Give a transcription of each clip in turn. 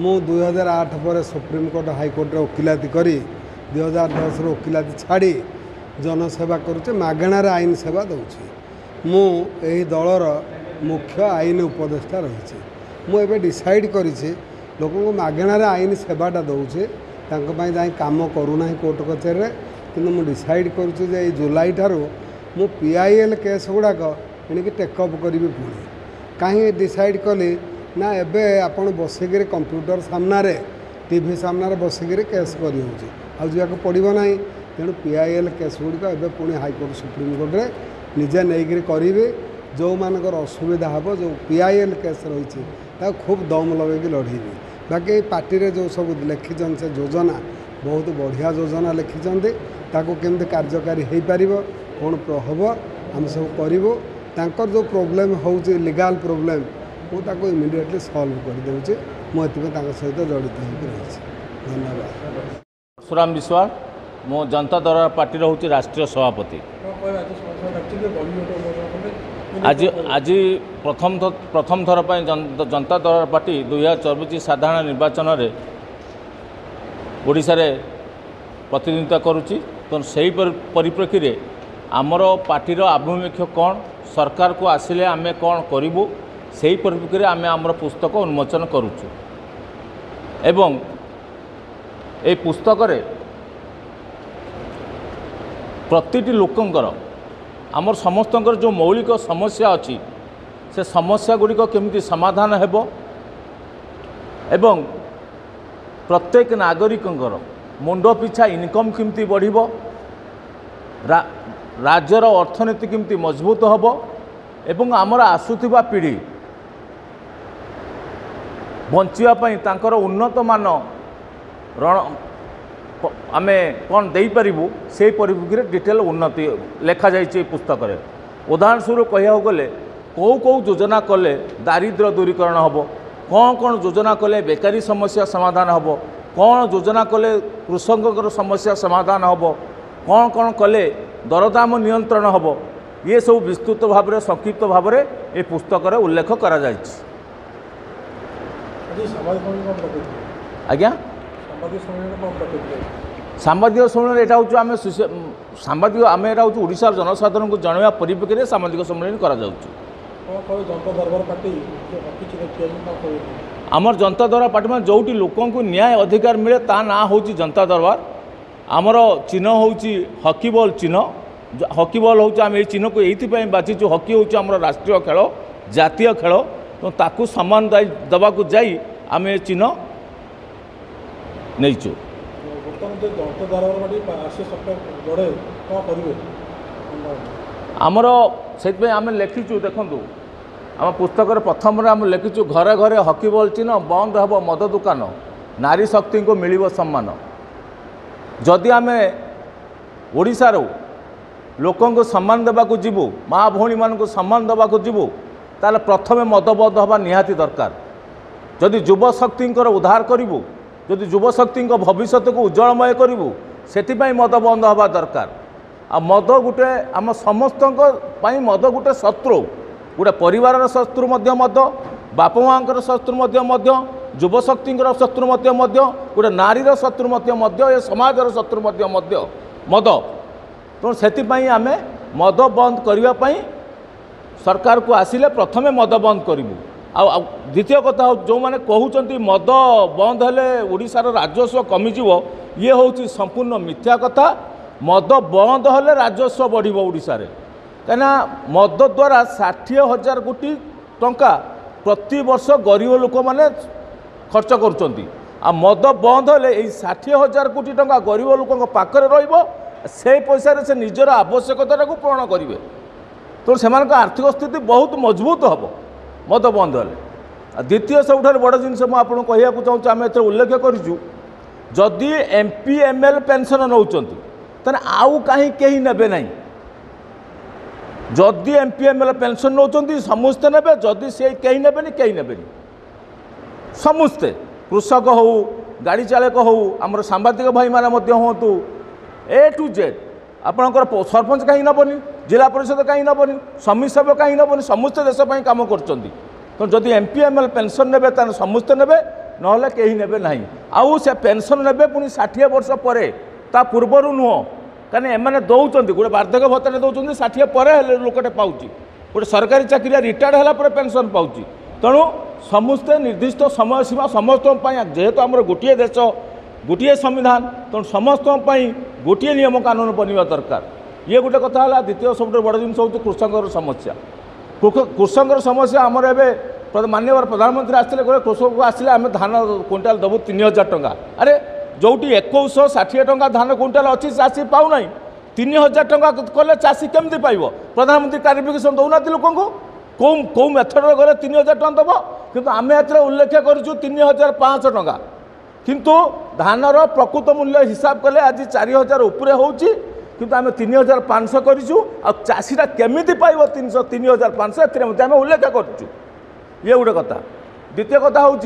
ମୁଁ 2008 ପରେ ସୁପ୍ରିମକୋର୍ଟ ହାଇକୋର୍ଟରେ ଓକିଲାତି କରି 2010 ଓକିଲାତି ଛାଡ଼ି जनसेवा करुचे मागणार आईन सेवा दूसरी मु यही दलर मुख्य आईन उपदेष्टा रही मुझे डिसाइड करी लोक मागणार आईन सेवाटा दूचे जाए कम करूना कोर्ट कचेरी कि मुझे डिसाइड करुचे जुलाई ठार मु PIL केस गुड़ाक एणिक टेकअप करी पुणी कहीं डिसाइड कली ना एबे आपण बसिक कंप्यूटर सामने टीवी सामने बसिक केस करी आक पड़ो ना तेणु PIL केस गुड़िक एवं पुणी हाइकोर्ट सुप्रीमकोर्ट में निजे नहीं करेंगे जो मानकर असुविधा हम जो PIL केस रही खूब दम लगे लड़ेबी बाकी पार्टी जो सब लिखिं से योजना बहुत बढ़िया योजना लिखिं केमती कार्यकारी हो पार कौन हम आम सब करूँ तर जो प्रोब्लेम हो लीगल प्रोब्लेम मुझे इमिडिएटली सल्व करदे मुझे सहित जड़ित हो रही धन्यवाद। सुराम विश्वास मो जनता दल पार्टी हूँ राष्ट्रीय सभापति। आज आज प्रथम थर पर जनता दल पार्टी 2024 साधारण निर्वाचन में ओडिशा रे प्रतिनिधित्व करुच्ची तो सही परिप्रेक्षी रे आमर पार्टीर आभिमुख्य कौन सरकार को आसिले आमे कौन करूँ से परिप्रेक्षी रे आमे आमर पुस्तक उन्मोचन करुचु एवं ए पुस्तक रे प्रतिटी लोकंकर आमर समस्तंकर जो मौलिक समस्या अच्छी से समस्या गुड़िक केमिति समाधान हेबो एवं प्रत्येक नागरिकंकर मुंड पिछा इनकम केमिति बढ़िबो राज्यर अर्थनीति केमिति मजबूत हेबो एवं आमर आसुथिबा पीढ़ी बंचिबा पई तांकर उन्नत मान आमे कौन दे पारिबु से परिप्रेक्षी डिटेल उन्नति लेखा जाइए पुस्तक रे उदाहरण स्वरूप कहिया गले कौ कौ योजना कले दारिद्र्य दूरीकरण हम कौन कौन योजना कले बेकारी समस्या समाधान हम कौन योजना कले कृषक समस्या समाधान हम कौन कौन कले दरदाम नियंत्रण हम ये सब विस्तृत भाव में संक्षिप्त भाव में ये पुस्तक रे उल्लेख करा जाइछि। आज्ञा साम्बादिक सम्मेलन यहाँ हूँ आम साम्बादिक आम यहाँ हूँ ओडिशा जनसाधारण को जनवा परिप्रेक्षी में साम्बादिक सम्मेलन आमर जनता दरबार पार्टी में जोटी लोक न्याय अधिकार मिले ता ना हूँ जनता दरबार आमर चिन्ह हूँ हॉकी बॉल चिन्ह हॉकी बॉल हूँ आम ये चिन्ह को ये बाछीचु हॉकी हूँ आम राष्ट्रीय खेल जातीय खेल तो ताकू सम्मान दवा को जाई आम ये चिन्ह नहीं आमर से आम लिखिचु देखु आम पुस्तक प्रथम आम लिखिचु घरे घरे हॉकी बॉल चिन्ह बंद हम मद दुकान नारी शक्ति को मिल सम्मान जदि आम ओडिशार लोक सम्मान देवा जीवु माँ भौणी मान सम्मान देवा जीवु ताले प्रथमे मद बंद हवा निहाती दरकार जदि युव शक्ति उद्धार करूँ जदि युवशक्ति भविष्य को उज्जवलमय करूँ से मद बंद हवा दरकार आ मद गोटे आम समस्त मद गोटे शत्रु गोटे परिवार शत्रु मद बाप माँ शत्रु युवशक्ति शत्रु गोटे नारीर शत्रु ये समाजर शत्रु मद तो से आम मद बंद करने सरकार को आसिले प्रथमे मद बंद करूँ आ द्वितीय कथा जो मैंने कहते मद बंद हेले ओडिशार राजस्व कमिजिव ये हूँ संपूर्ण मिथ्या कथा मद बंद हेले राजस्व बढ़ ओडिशा रे कहीं मद द्वारा 60,000 कोटी टंका प्रति वर्ष गरीब लोक मैंने खर्च करुँच आ मद बंद हेले 60,000 कोटी टंका गरीब लोक पाखरे से पैसा से निजर आवश्यकता को पूरण करेंगे तो से आर्थिक स्थिति बहुत मजबूत हम मद बंद हेले। द्वितीय सबुठ बड़ जिनस मुझे कहूँ चाहूँ आम ए उल्लेख करूँ जदि MP ML पेंशन नौ आउ कहीं कहीं नेबे ना जदि MP ML पेंशन नौ समस्ते नेबे जदि से कहीं नेबेनि कहीं नेबेनि समस्ते कृषक हो गाड़ी चालक हो आमर सांबादिक भाई माने हूँ A to Z आपणकर सरपंच कहीं नबनी जिला परिषद कहीं नबनी समिति सभ्य कहीं नबनी समस्ते देश कम कर तो जदि MP ML पेंशन ने समस्ते ने नहले कहीं नेबे नहीं आउ से पेंशन नेबे पुणी 60 वर्ष पर ता पूर्वर नुह कहीं एम दौरान गोटे बार्धक्य भत्ता दौरान 60 पर लोकटे पाँच गोटे सरकारी चाकरी रिटायर्ड है पेंशन पाँच तेणु समस्ते निर्दिष्ट समय सीमा समस्त जेहेतु आम गोटे देश गोटे संविधान तेणु समस्त गोटे नियम कानून बनवा दरकार ये गोटे कथा है। द्वितीय सब बड़ जिन हूँ कृषक समस्या कृषक समस्या आमर एवं माननीय प्रधानमंत्री आसते कृषक को आसिले आम धान क्विंटाल देवु 3000 टंका अरे जोटी 2160 टंका धान क्विंटाल अच्छी चाषी पाऊना 3000 टंका कले चाषी केमती पाइब प्रधानमंत्री क्लारिफिकेशन दौना लोक कौ मेथड गले 3000 टंका दब किंतु आम ए उल्लेख करूँ 3500 टंका किंतु धानर प्रकृत मूल्य हिसाब कले आज 4000 उपरे होची किंतु आम 3500 करूँ आ चाषीटा केमिति पाइब 3500 एम उल्लेख करूँ ये गोटे कथा। द्वितीय कथा हूँ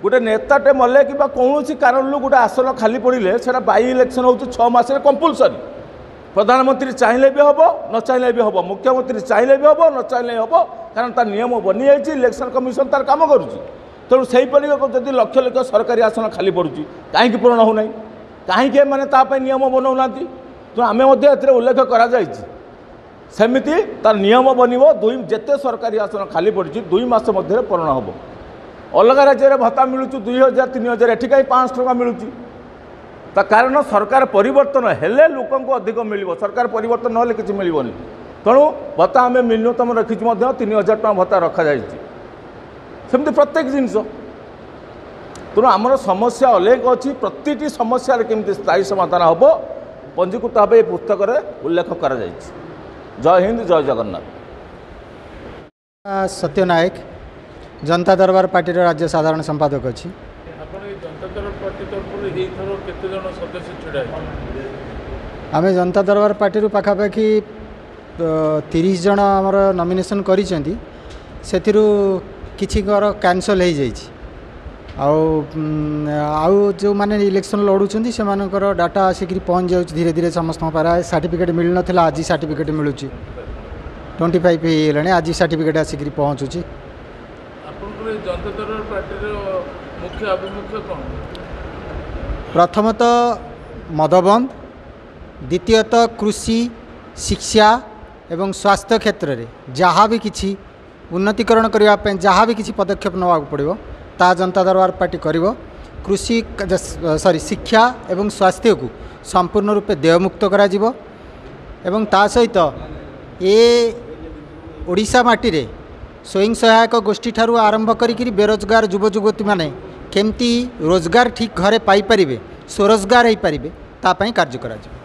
गोटे नेताटे मले कि कौन कारण गोटे आसन खाली पड़े से बाई इलेक्शन हो 6 मास कंपलसरी प्रधानमंत्री चाहिए भी हम न चाहिए भी हम मुख्यमंत्री चाहिए भी हम न चाहिए हम कारण तार नियम बनी जाइए इलेक्शन कमिशन तार काम करुँच तेणु से जब लक्ष लक्ष सरकारी आसन खाली पड़ुची कहीं पूरण होना कहीं मैंने नियम बनाऊना तेणु आम उल्लेख करमती तार नियम बनव जिते सरकारी आसन खाली पड़ी 2 मास मध्य पूरण हम अलग राज्य भत्ता मिलूँ 2000 3000 एटी कहीं 500 टका मिलूँ ता कारण सरकार परिवर्तन हेले लोक अधिक मिल सरकार परिवर्तन ना कि मिलनी तेणु भत्ता आम न्यूनतम रखीचु 3000 टका भत्ता रखा सेमती प्रत्येक जिनस तेणु आमर समस्या अनेक अच्छी प्रति समस्या केमती स्थायी समाधान हम पंजीकृत भाव ये पुस्तक उल्लेख कर जय हिंद जय जगन्नाथ। सत्य नायक जनता दरबार पार्टी राज्य साधारण संपादक अच्छी आम जनता दरबार पार्टी पाखापाखि 30 जन आमर नॉमिनेशन करिसेंती सेथिरु किछि कैंसल हो जाइछि आउ जो माने इलेक्शन लड़ुचंती से मानकर डाटा आसिक पहुँच जाऊँ धीरे धीरे समस्त पारा सर्टिफिकेट मिल नाला आज सर्टिफिकेट मिलूँ 25 होगा आज सर्टिफिकेट आसिक पहुँचुची। प्रथमतः मदबंद द्वितीयतः कृषि शिक्षा एवं स्वास्थ्य क्षेत्र में जहाँ भी किसी उन्नतीकरण करने जहाँ भी किसी पदक्षेप नवा पड़ो ता जनता दरबार पार्टी करिवो। कृषि शिक्षा एवं स्वास्थ्य को संपूर्ण रूपे देयमुक्त करा जिवो एवं ता सहित ए ओडिशा माटी रे स्वयं सहायक गोष्ठी ठारू आरंभ करी बेरोजगार युवा युवती माने केमती रोजगार ठीक घरे पाई परिबे स्वरोजगार हो पारिबे ता पई कार्य करा जिवो।